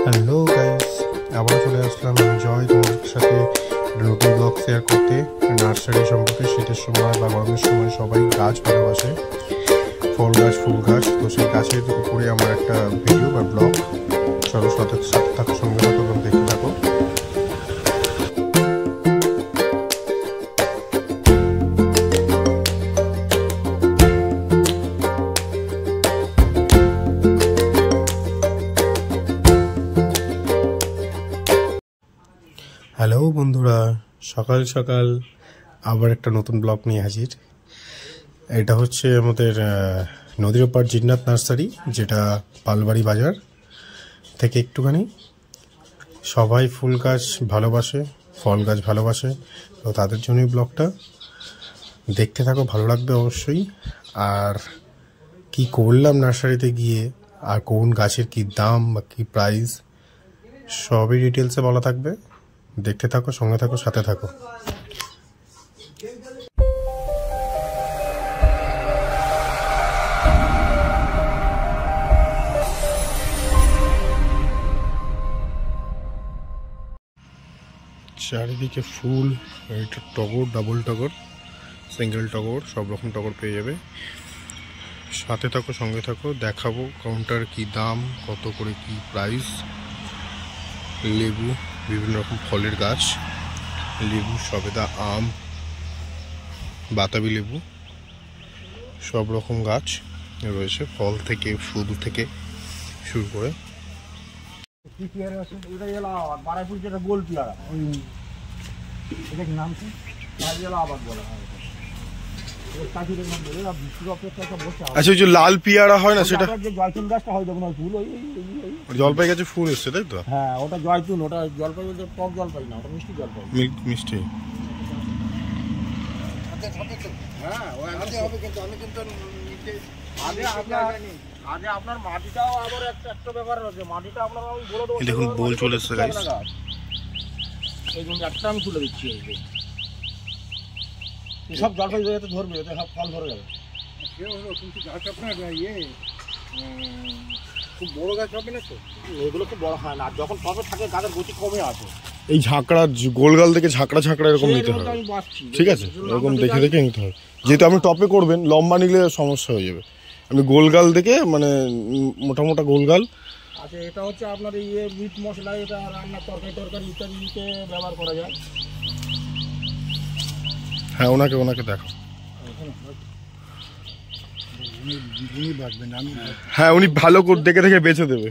Hello guys, আবার চলে আসলাম আমি জয় তোমাদের সাথে নতুন ব্লগ শেয়ার করতে। নার্সারি সম্পর্কে শীতের সময় বা গরমের সময় সবাই গাছ ভালোবাসে, ফল গাছ, ফুল গাছ। তো সেই গাছের উপরে আমার একটা ভিডিও বা ব্লগ। চলো সাথে থাকো, সঙ্গে থাকো এবং দেখতে থাকো। হ্যালো বন্ধুরা, সকাল সকাল আবার একটা নতুন ব্লগ নিয়ে হাজির। এটা হচ্ছে আমাদের নদীর ওপার জিন্নাত নার্সারি, যেটা পালবাড়ি বাজার থেকে একটুখানি। সবাই ফুল গাছ ভালোবাসে, ফল গাছ ভালোবাসে, তো তাদের জন্যই ব্লগটা। দেখতে থাকো, ভালো লাগবে অবশ্যই। আর কি করলাম নার্সারিতে গিয়ে, আর কোন গাছের কি দাম বা কী প্রাইস, সবই ডিটেলসে বলা থাকবে। দেখতে থাকো, সঙ্গে থাকো, সাথে থাকো। চারিদিকে ফুল, এটা টগর, ডাবল টগর, সিঙ্গেল টগর, সব রকম টগর পেয়ে যাবে। সাথে থাকো, সঙ্গে থাকো, দেখাবো কাউন্টার কি দাম, কত করে কি প্রাইস। লেবু, বিভিন্ন রকম ফলের গাছ, লেবু, সবেদা, আম, বাতাবি লেবু, সব রকম গাছ রয়েছে, ফল থেকে ফুল থেকে শুরু করে। আচ্ছা, ওই যে লাল পিয়ারা হয় না, সেটা জয়তুন গাছটা হয় যখন ফুল জলপাই গাছে ফুল এসছে, তাই তো? হ্যাঁ, ওটা জয়তুন, ওটা জলপাই বলতে টক জলপাই না, ওটা মিষ্টি জলপাই। মিষ্টি। হ্যাঁ, হবে, কিন্তু আমি কিন্তু আগে আপনার মাটিটাও আবার একটা ব্যাপার রয়েছে। মাটিটা আপনার আমি বলে দেবো। দেখুন বোল চলে এসছে গাইস। এই জন্য একটা আমি তুলে দিচ্ছি। সব জলপাই জায়গাতে ধরবে, এতে সব ফল ধরে যাবে। কিন্তু গাছ আপনার খুব বড় গাছ হবে না তো, এগুলো খুব বড় হয় না। যখন টবে থাকে গাছের গতি কমে আসে। এই ঝাঁকড়া গোলগাল দেখে ঝাঁকড়া এরকম নিতে হবে, ঠিক আছে? এরকম দেখে নিতে হবে। যেহেতু আপনি টপে করবেন, লম্বা নিলে সমস্যা হয়ে যাবে। আমি গোলগাল দেখে, মানে মোটা গোলগাল। আচ্ছা, এটা হচ্ছে আপনার মিট মশলা, এটা রান্নার তরকারি ইত্যাদিতে ব্যবহার করা যায়। হ্যাঁ, ওনাকে দেখো। হ্যাঁ, উনি ভালো করে দেখে বেছে দেবে।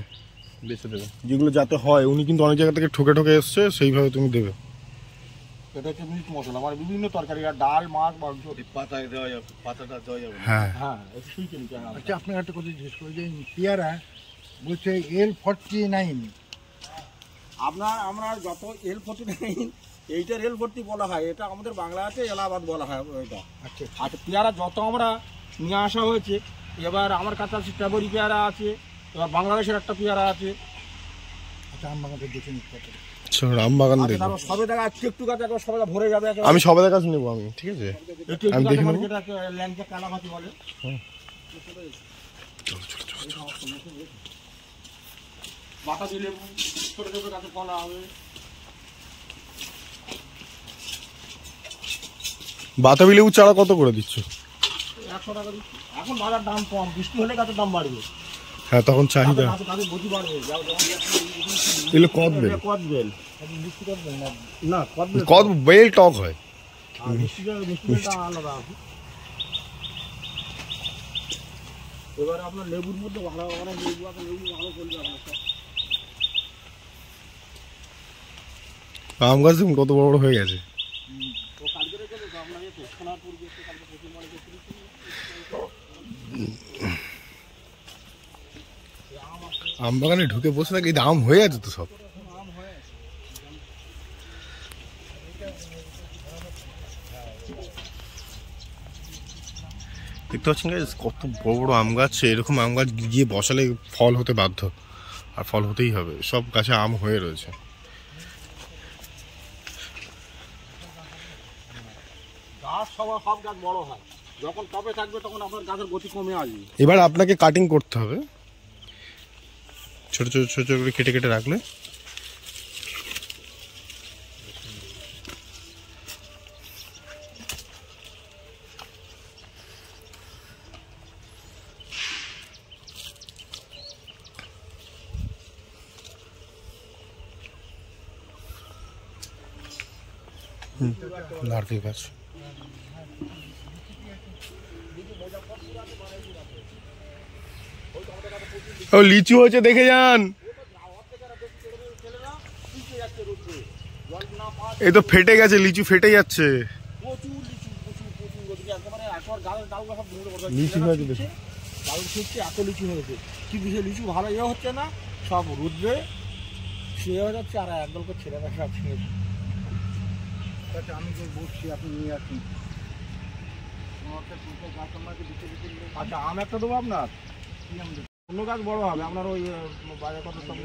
যেগুলো যাতে হয়, উনি কিন্তু অনেক জায়গা থেকে ঠকে এসছে, সেইভাবে তুমি দেবে। এটা হচ্ছে মিট মশলা, মানে বিভিন্ন তরকারি, আর ডাল, মাছ, মাংস, পাতায় দেওয়া যাবে, পাতাটা দেওয়া যাবে। হ্যাঁ হ্যাঁ, আচ্ছা, আপনার একটা কথা জিজ্ঞেস করি যে পেয়ারা বলছে L49, আমরা যত L49 এইটার L40 বলা হয়, এটা আমাদের বাংলাতে এলাহাবাদ বলা হয় ওইটা। আচ্ছা, পেয়ারা যত আমরা নিয়ে আসা হয়েছে, এবার আমার কাছে আছে স্ট্রবেরি পেয়ারা আছে, এবার বাংলাদেশের একটা পেয়ারা আছে। আচ্ছা, আম বাগানটা দেখে নিতে হবে। আম বাগান দেখবো, সবেদা গাছ একটু গাছ একবার সবেদা ভরে যাবে। আমি সবেদা গাছ নেবো, আমি ঠিক আছে, আমি দেখে নেবো। যেটা ল্যাংচা কালামাতি বলে। বাতাবি লেবু, ছোট ছোট গাছে ফলা হবে। বাতাবি লেবু চারা কত করে দিচ্ছ? 100 টাকা দিচ্ছি। এখন বাজার দাম কম, বৃষ্টি হলে গাছের দাম বাড়বে। হ্যাঁ, তখন চাহিদা গতি বাড়বে। এগুলো কদবেল না, কদবেল টক হয়, আলাদা। এবার আপনার লেবুর মধ্যে ভালো অনেক লেবু আছে, লেবু ভালো চলবে আপনার। আম গাছ দেখুন কত বড় হয়ে গেছে। আম বাগানে ঢুকে বসে থাকি, আম হয়ে আছে তো সব। দেখতে পাচ্ছেন কত বড় বড় আম গাছ। এরকম আম গাছ গিয়ে বসালে ফল হতে বাধ্য, আর ফল হতেই হবে। সব গাছে আম হয়ে রয়েছে। সব গাছ বড় হয়, যখন টবে থাকবে তখন আপনার গাছের গতি কমে আসবে। এবার আপনাকে কাটিং করতে হবে। ছোট ছোট ছোট ছোট করে কেটে কেটে রাখলে নারকেল গাছ। ও লিচু হয়েছে, দেখে যান। এই তো ফেটে গেছে, লিচু ফেটে যাচ্ছে। লিচু হয়েছে, এত লিচু হয়েছে কিন্তু সে লিচু ভালো ইয়ে হচ্ছে না, সব রুদ্রে শুয়ে হয়ে যাচ্ছে। আর একদল করে ছেলেরা সব ছিঁড়ে। আমি যে বসছি আপনি নিয়ে আসুন। আচ্ছা আম একটা দেবো আপনার, অন্য গাছ বড় হবে আপনার ওই বাজার কথা সব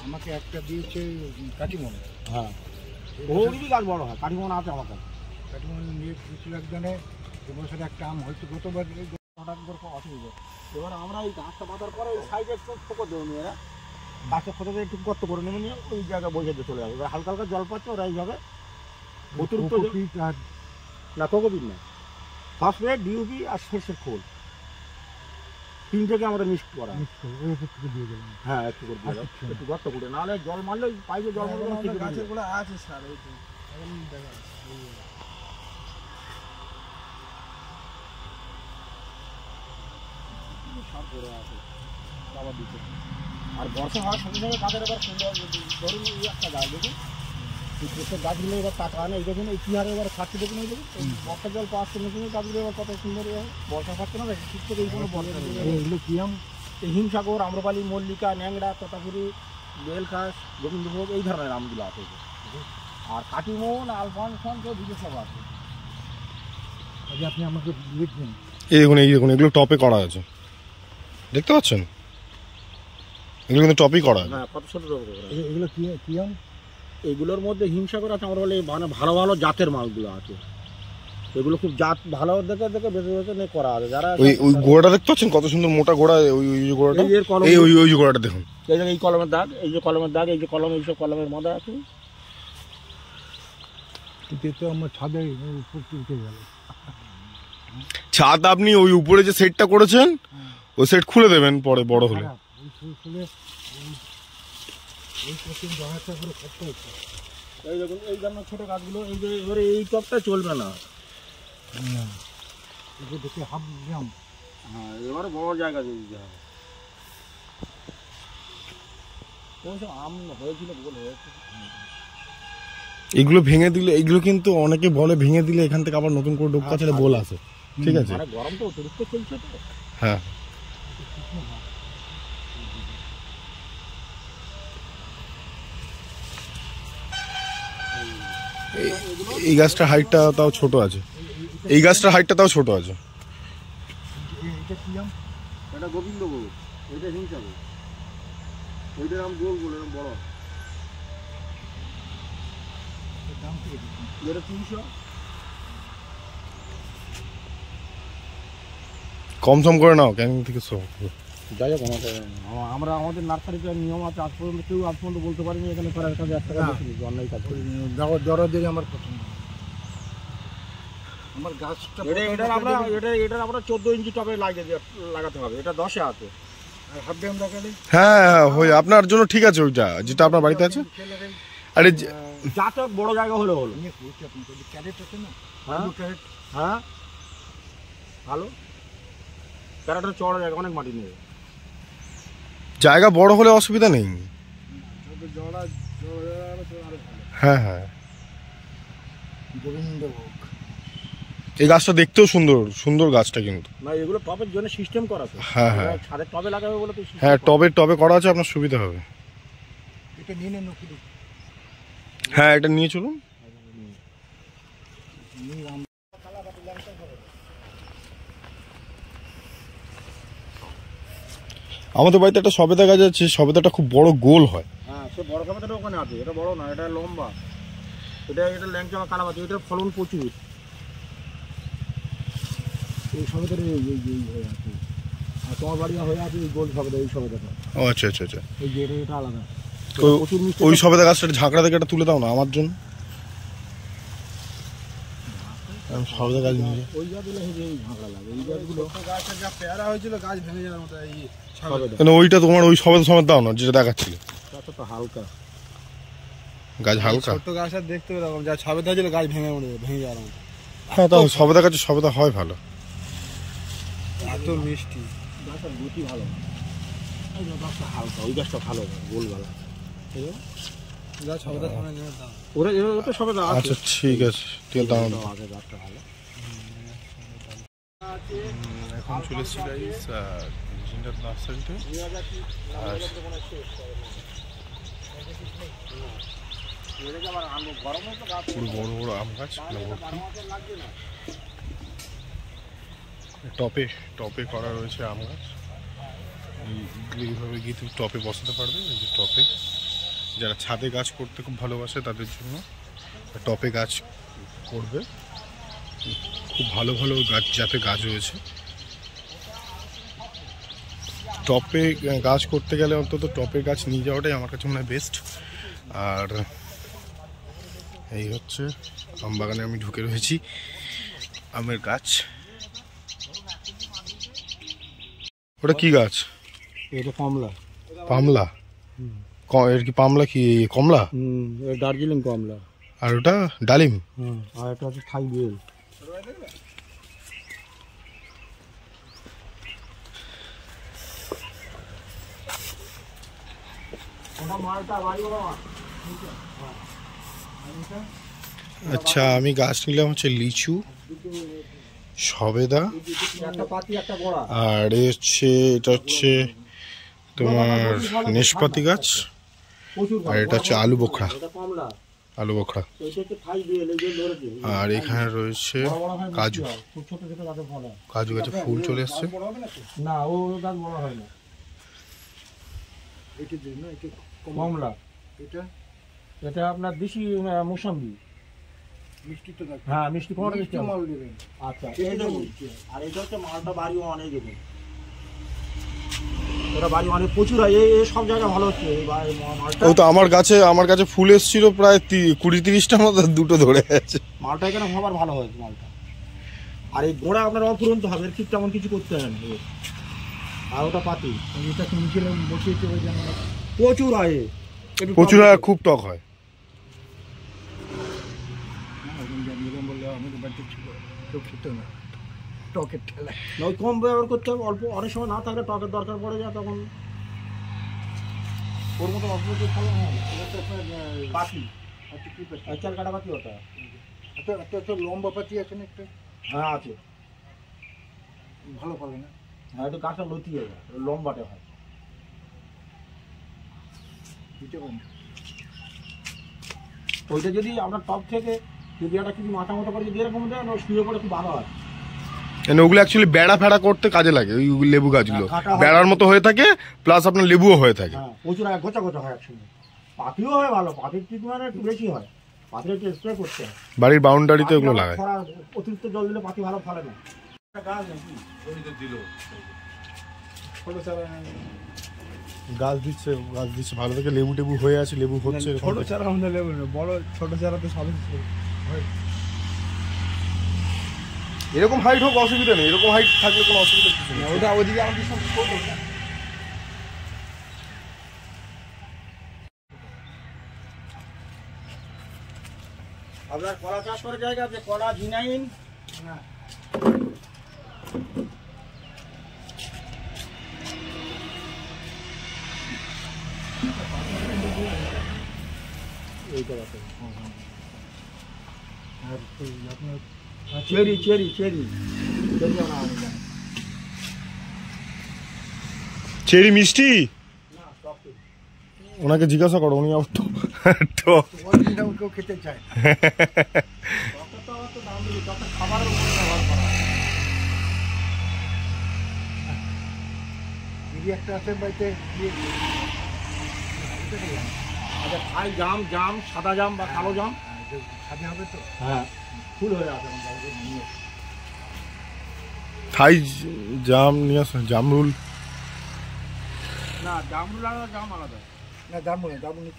আমাকে একটা দিয়েছে কাটিমন। হ্যাঁ ওগুলি গাছ বড় হয়, কাটিমন আছে আমার কাছে। কাটিমন নিয়ে কিছু একজনে এবছর একটা আম হয়তো গতবার হঠাৎ করে অসুবিধা। এবার আমরা ওই গাছটা বাঁধার পরে ওই সাইডে একটু ফোকর দেবো নিয়ে, এরা গাছের ফোকরে একটু গর্ত করে নেবে নিয়ে ওই জায়গায় বসে দিয়ে চলে যাবে। এবার হালকা হালকা জল পাচ্ছে ওরা এইভাবে অতিরিক্ত না কোকোপিট না, ফসফেট, ডিউপি আর সর্ষের খোল তিনটাকে আমাদের মিক্স করা। দিয়ে দেবেন, হ্যাঁ একটু করে দিয়ে দেবেন, একটু গর্ত করে, নাহলে জল মারলে পাইপে জল মারলে গাছের গুলো আছে স্যার। ওই তো দেখা সার করে আছে বাবা দিতে। আর বর্ষা হওয়ার সঙ্গে সঙ্গে গাছের এবার ধরুন একটা গাছ দেখুন এই প্রত্যেক গাছগুলো এবার টাকা আনে। এই দেখুন এই কি হারে এবার খাচ্ছে দেখুন, এই দেখুন বর্ষা জল পাওয়ার সঙ্গে সঙ্গে গাছগুলো এবার কত সুন্দর বর্ষা খাচ্ছে না, ঠিক থেকে এই কোনো বর্ষা। এগুলো কি আম? এই হিমসাগর, আম্রপালি, মল্লিকা, ন্যাংরা, তোতাপুরি, বেলখাস, গোবিন্দভোগ এই ধরনের আমগুলো আছে। আর কাটিমন, আলফানসন তো বিদেশ সব আছে। আপনি আমাকে লিখবেন। এই দেখুন, এই দেখুন, এগুলো টপে করা আছে, দেখতে পাচ্ছেন? এগুলো কিন্তু টপই করা। হ্যাঁ কত ছোট টপে করা। এগুলো কি আম? এগুলোর মধ্যে হিমসাগর আছে, আমরা বলে মানে ভালো ভালো জাতের মালগুলো আছে। এগুলো খুব জাত ভালো দেখে দেখে বেশি বেশি করা আছে। যারা ওই গোড়াটা দেখতে পাচ্ছেন কত সুন্দর মোটা গোড়া, ওই গোড়াটা, এই ওই গোড়াটা দেখুন, এই কলমের দাগ, এই যে কলমের দাগ, এই যে কলম, এইসব কলমের মধ্যে আছে। তো আমার ছাদে উঠে গেল। ছাদ আপনি ওই উপরে যে সেটটা করেছেন ওই সেট খুলে দেবেন পরে বড় হলে। এই দেখুন এই ধরনের ছোট গাছগুলো, এই যে এবারে এই টপটা চলবে না, দেখে হাফ গ্রাম। হ্যাঁ এবারে বড় জায়গা দিয়ে দিতে হবে। আম হয়েছিল বলে এগুলো ভেঙে দিলে, এগুলো কিন্তু অনেকে বলে ভেঙে দিলে এখান থেকে আবার নতুন করে ডোকা ছেড়ে বোল আসে, ঠিক আছে? গরম তো অতিরিক্ত চলছে তো। হ্যাঁ এই গাছটার হাইটটা তাও ছোট আছে, এই গাছটার হাইটটা তাও ছোট আছে। এটা গোবিন্দভোগ, এটা হিমসাগর, ওইটার আম গোল গোল এরকম বড়। এটা 300। কম সম করে নাও ক্যানিং থেকে সব যাই হোক আমরা আমাদের নার্সারিতে নিয়ম আছে, আজ পর্যন্ত কেউ আজ পর্যন্ত বলতে পারিনি এখানে করার কাজে 1 টাকা বেশি অন্যায় কাজ করি। জড় দিয়ে আমার পছন্দ, আমার গাছটা এটার আমরা 14 ইঞ্চি টবে লাগাতে হবে। এটা 10-এ আছে। আর হাফ ড্যাম লাগালে হ্যাঁ হয়ে আপনার জন্য ঠিক আছে, ওইটা যেটা আপনার বাড়িতে আছে। আরে যাতে বড় জায়গা হলে হলো। হ্যাঁ ভালো ক্যারেটের চড়া জায়গা, অনেক মাটি নেই, জায়গা বড় হলে অসুবিধা নেই। হ্যাঁ হ্যাঁ এই গাছটা দেখতেও সুন্দর সুন্দর গাছটা কিন্তু। না এগুলো টবের জন্য সিস্টেম করা আছে। হ্যাঁ হ্যাঁ ছাদে টবে লাগাবে বলে তো। হ্যাঁ টবে করা আছে, আপনার সুবিধা হবে। এটা নিয়ে নেন। হ্যাঁ এটা নিয়ে চলুন। আমাদের বাড়িতে একটা সবেদা গাছ আছে, সবেদাটা খুব বড় গোল হয়। হ্যাঁ সে বড় সবেদাটা ওখানে আছে, এটা বড় না, এটা লম্বা, এটা ল্যাংচা কালাবাতি, এটার ফলন প্রচুর। এই সবেদাটা এই হয়ে আছে আর তোমার বাড়ি হয়ে আছে এই গোল সবেদা, এই সবেদাটা। ও আচ্ছা আচ্ছা আচ্ছা, এই যে এটা আলাদা। তো ওই সবেদা গাছটা ঝাঁকড়া থেকে একটা তুলে দাও না আমার জন্য। আমি সবেদা গাছ নিয়ে ওই গাছগুলো হচ্ছে এই ঝাঁকড়া লাগে, এই গাছগুলো গাছের যা পেয়ারা হয়েছিল গাছ ভেঙে যাওয়ার মতো। এই কেন ওইটা তোমার ওই সবেদা সমেত দাও না যেটা দেখাচ্ছিল। গাছটা তো হালকা, গাছ হালকা, ছোট গাছ আর দেখতে এরকম, যা সবেদা হয়েছিল গাছ ভেঙে যাওয়ার মতো। হ্যাঁ তাও সবেদা গাছে সবেদা হয় ভালো, এত মিষ্টি গাছটার গতি ভালো। এই গাছটা হালকা, ওই গাছটা ভালো গোলগালা গাছ সবেদা সামনে নিয়ে দাও। ওরা তো সবেদা আছে। আচ্ছা ঠিক আছে, ঠিক আছে দাও। আগে গাছটা ভালো। এখন চলে এসেছি গাইস জিন্নাত নার্সারিতে। আর পুরো বড় বড় আম গাছ টপে টপে করা রয়েছে আম গাছ। এইভাবে গিয়ে তুমি টপে বসাতে পারবে। এই যে টপে যারা ছাদে গাছ করতে খুব ভালোবাসে তাদের জন্য টপে গাছ করবে। খুব ভালো ভালো গাছ জাতের গাছ রয়েছে। টপে গাছ করতে গেলে অন্তত টপে গাছ নিয়ে যাওয়াটাই আমার কাছে মনে হয় বেস্ট। আর এই হচ্ছে আম বাগানে আমি ঢুকে রয়েছি, আমের গাছ। ওটা কি গাছ? এটা কমলা। পামলা? এর কি পামলা কি কমলা? দার্জিলিং কমলা। আর ওটা ডালিম? আর এটা হচ্ছে থাই বেল। আচ্ছা আমি গাছ নিলাম হচ্ছে লিচু, সবেদা, আর এটা হচ্ছে তোমার নেশপাতি গাছ, আর এটা হচ্ছে আলু বোখরা। আলু বোখরা। আর এখানে রয়েছে কাজু। কাজু গাছে ফুল চলে এসছে। না ও গাছ বড় হয় না। কমলা। এটা আপনার দেশি মৌসুমী। মিষ্টি তো হ্যাঁ মিষ্টি কোনটা মিষ্টি মাল দেবেন। আচ্ছা আর এটা হচ্ছে মালটা বাড়ি অনেক দেবেন। এটা বাড়ি অনেক প্রচুর হয়, এই সব জায়গায় ভালো হচ্ছে। ও তো আমার কাছে ফুল এসেছিল প্রায় 20-30টার মতো, দুটো ধরে গেছে। মালটা এখানে সবার ভালো হয়েছে মালটা। আর এই গোড়া আপনার অফুরন্ত হবে, ঠিক তেমন কিছু করতে হয় না। আর ওটা পাতি, এটা নিচে বসিয়েছে ওই জন্য প্রচুর হয়। প্রচুর হয়, খুব টক হয়। টকের ঠেলা কম ব্যবহার করতে হবে, অল্প। অনেক সময় না থাকলে টকের দরকার পড়ে যায়, তখন ওর মতো অল্প ভালো হয়। পাতি চাল কাটা পাতি ওটা। একটা লম্বা পাতি আছে না একটা? হ্যাঁ আছে, ভালো ফলে না। হ্যাঁ একটু গাছটা লতিয়ে যায়, লম্বাটে হয়। ওইটা যদি আমরা টপ থেকে যদি একটা কিছু মাথা মতো করে যদি এরকম দেয়, শুয়ে পড়ে খুব ভালো হয়। ওগুলো অ্যাকচুয়ালি বেড়া ফেড়া করতে কাজে লাগে। ওই লেবু গাছগুলো বেড়ার মতো হয়ে থাকে, প্লাস আপনার লেবুও হয়ে থাকে। প্রচুর গোছা গোছা হয় একসঙ্গে। পাতিও হয় ভালো, পাতির ট্রিটমেন্ট একটু বেশি হয়। পাতির একটু স্প্রে করতে হয়। বাড়ির বাউন্ডারিতে ওগুলো লাগায়। অতিরিক্ত জল দিলে পাতি ভালো ফলে না। গাছ নাকি গাছ দিচ্ছে ভালো থেকে, লেবু টেবু হয়ে আছে, লেবু হচ্ছে। ছোট চারা আমাদের লেবু না, বড় ছোট চারা তো সবই এরকম হাইট হোক অসুবিধা নেই, এরকম হাইট থাকলে কোনো অসুবিধা কিছু নেই। ওটা ওদিকে আমাদের সব করবো। আপনার কলা চাষ করার জায়গা আছে, কলা, জিনাইন। হ্যাঁ চেরি চেরি চেরি চেরি মিষ্টি। ওনাকে জিজ্ঞাসা করো, উনি কেউ খেতে চায়। একটা আছে বাড়িতে। আচ্ছা থাই জাম, জাম সাদা জাম বা কালো জাম সাদা হবে তো? হ্যাঁ ফুল হয়ে আছে। থাই জাম নিয়ে আসেন, জামরুল না জামরুল আলাদা, জাম আলাদা। না জামরুল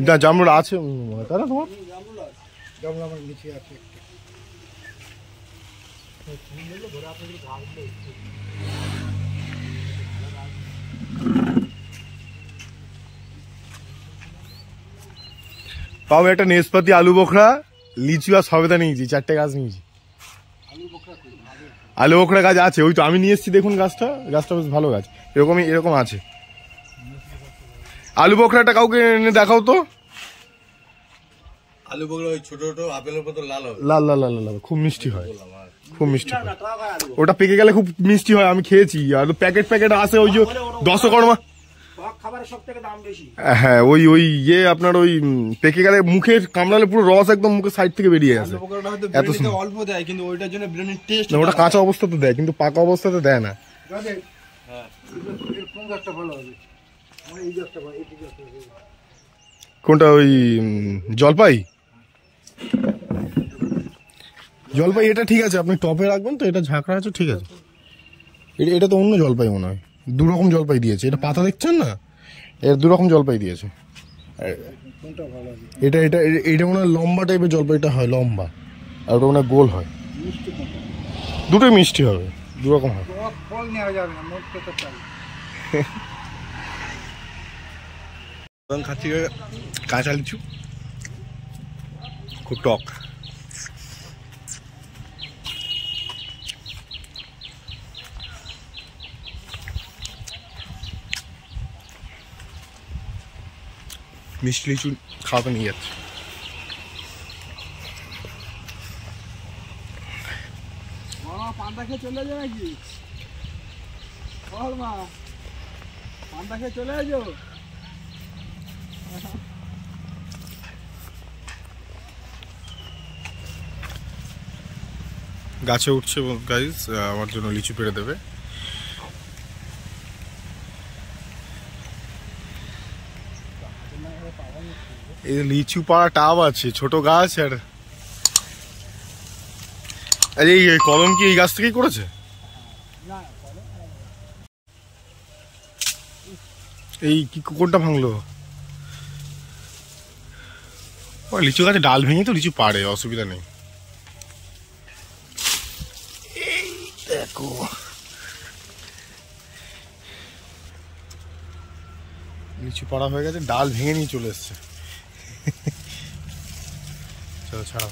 না জামরুল আছে তাই না তোমার? জামরুল আমার নিচে আছে। পাবো একটা নেসপাতি, আলু বোখরা, লিচু আর সবেদা নিয়েছি, 4টে গাছ নিয়েছি। আলু বোখরা গাছ আছে, ওই তো আমি নিয়ে এসেছি, দেখুন গাছটা বেশ ভালো গাছ, এরকম আছে। আলু বোখরাটা কাউকে এনে দেখাও তো। আলু বগুড়া ওই ছোট ছোট আপেলের মতো লাল হবে, লাল লাল লাল লাল, খুব মিষ্টি হয়, খুব মিষ্টি হয়। ওটা পেকে গেলে খুব মিষ্টি হয়, আমি খেয়েছি। আর প্যাকেট আসে ওই যে 10 কর্মা, খাবারের সব থেকে দাম বেশি। হ্যাঁ ওই আপনার ওই পেকে গেলে মুখে কামড়ালে পুরো রস একদম মুখের সাইড থেকে বেরিয়ে আসে। এত অল্প দেয় কিন্তু ওইটার জন্য বিরিয়ানির টেস্ট। ওটা কাঁচা অবস্থাতে দেয়, কিন্তু পাকা অবস্থাতে দেয় না। কোনটা? ওই জলপাই এটা ঠিক আছে, আপনি টপে রাখবেন তো, এটা ঝাঁকড়া আছে ঠিক আছে। এটা তো অন্য জলপাই মনে হয়, 2 রকম জলপাই দিয়েছে। এটা পাতা দেখছেন না, এর 2 রকম জলপাই দিয়েছে। এটা মনে হয় লম্বা টাইপের জলপাইটা হয়, লম্বা, আর ওটা মনে হয় গোল হয়। দুটোই মিষ্টি হবে, 2 রকম হয়। খাচ্ছি কাঁচা লিচু, খুব টক। মিষ্টি লিচু খাওয়াতে নিয়ে যাচ্ছে। পান্তা খেয়ে চলে যাবে নাকি? বল মা, পান্তা খেয়ে চলে যাও। গাছে উঠছে গাইস, আমার জন্য লিচু পেড়ে দেবে। এই লিচু পাড়া টাব আছে, ছোট গাছ। আর এই কলম কি এই গাছ থেকেই করেছে? এই কি কোনটা ভাঙলো? লিচু গাছে ডাল ভেঙে তো লিচু পাড়ে, অসুবিধা নেই। দেখো লিচু পাড়া হয়ে গেছে, ডাল ভেঙে নিয়ে চলে এসছে। চলো ছাড়াও।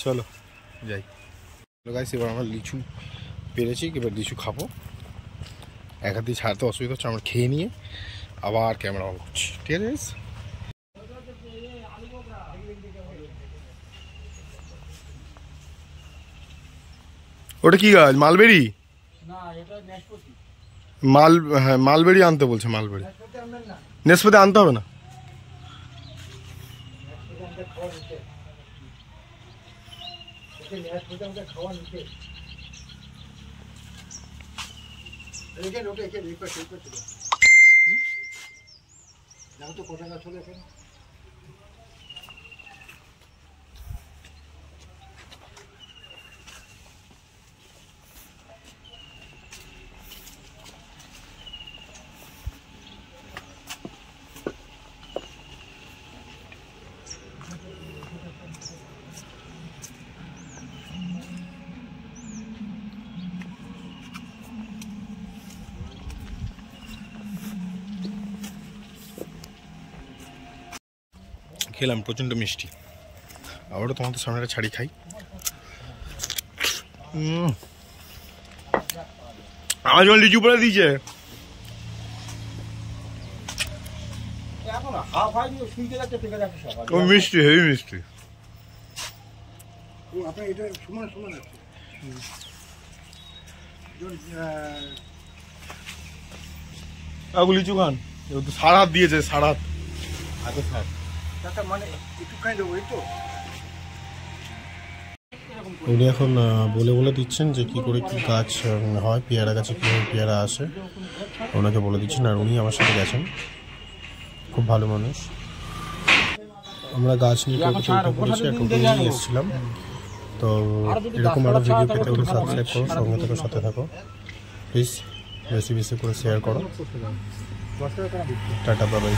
চলো যাই। গাইস এবার আমরা লিচু পেরেছি, এবার লিচু খাবো। এক হাত দিয়ে ছাড়তে অসুবিধা হচ্ছে, আমরা খেয়ে নিয়ে আবার ক্যামেরা অন করছি, ঠিক আছে? ওটা কি গাছ? মালবেরি? হ্যাঁ মালবেরি আনতে বলছে, মালবেরি। নেসপাতি আনতে হবে না। খেলাম, প্রচণ্ড মিষ্টি। আবারও তোমাদের সামনে একটা ছাড়ি খাই। আমার যখন লিচু পড়ে দিয়েছে, মিষ্টি, হেভি মিষ্টি। লিচু খান, সাড়ে হাত দিয়েছে, সাড়ে হাত। মানে একটু খাই দেবো, এই তো উনি এখন বলে বলে দিচ্ছেন যে কি করে কি গাছ হয়, পেয়ারা গাছে কীভাবে পেয়ারা আসে ওনাকে বলে দিচ্ছেন। আর উনি আমার সাথে গেছেন, খুব ভালো মানুষ। আমরা গাছ নিয়ে টোটোতে উঠে পড়েছি আর টোটো নিয়ে এসেছিলাম। তো এরকম আরও ভিডিও পেতে হলে সাবস্ক্রাইব করো, সঙ্গে থেকে সাথে থাকো প্লিজ, বেশি বেশি করে শেয়ার করো। Tata, bye bye.